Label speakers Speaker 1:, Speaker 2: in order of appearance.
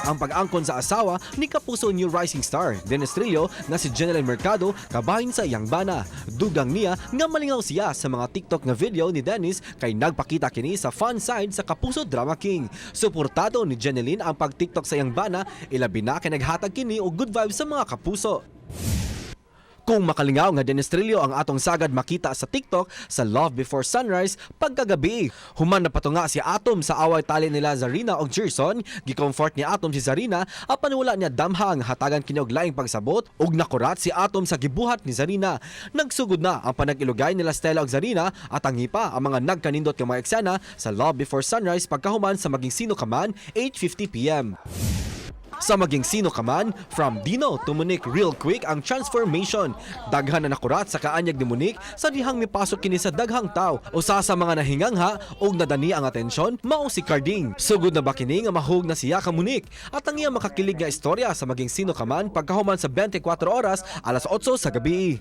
Speaker 1: ang pag-angkon sa asawa ni kapuso new rising star Dennis Trillo nga si Jeneline Mercado kabahin sa iyang bana. Dugang niya nga malingaw siya sa mga TikTok nga video ni Dennis kay nagpakita kini sa fan side sa Kapuso Drama King. Suportado ni Jeneline ang pag-TikTok sa iyang bana, ilabi na kay naghatag kini og good vibes sa mga kapuso. Kung makalingaw nga Dennis Trillo ang atong sagad makita sa TikTok sa Love Before Sunrise pagkagabi. Human na patunga si Atom sa away tali nila Zarina og Gerson, gi-comfort ni Atom si Zarina apan wala niya damhang hatagan kini og laing pagsabot ug nakurat si Atom sa gibuhat ni Zarina. Nagsugod na ang panag-ilugay nila Stella og Zarina at tangi pa ang mga nagkanindot nga mga eksena sa Love Before Sunrise pagkahuman sa Maging Sino Ka Man 8:50 PM. Sa Maging Sino Ka Man, from Dino to Monique real quick ang transformation. Daghan na nakurat sa kaanyag ni Monique sa dihang mipasok kini sa daghang taw. Usa sa mga nahingangha og nadani ang atensyon mao si Carding. Sugod na ba kini nga mahug na siya ka Monique at ang iyang makakilig nga istorya sa Maging Sino Ka Man pagkahuman sa 24 oras alas 8 sa gabi.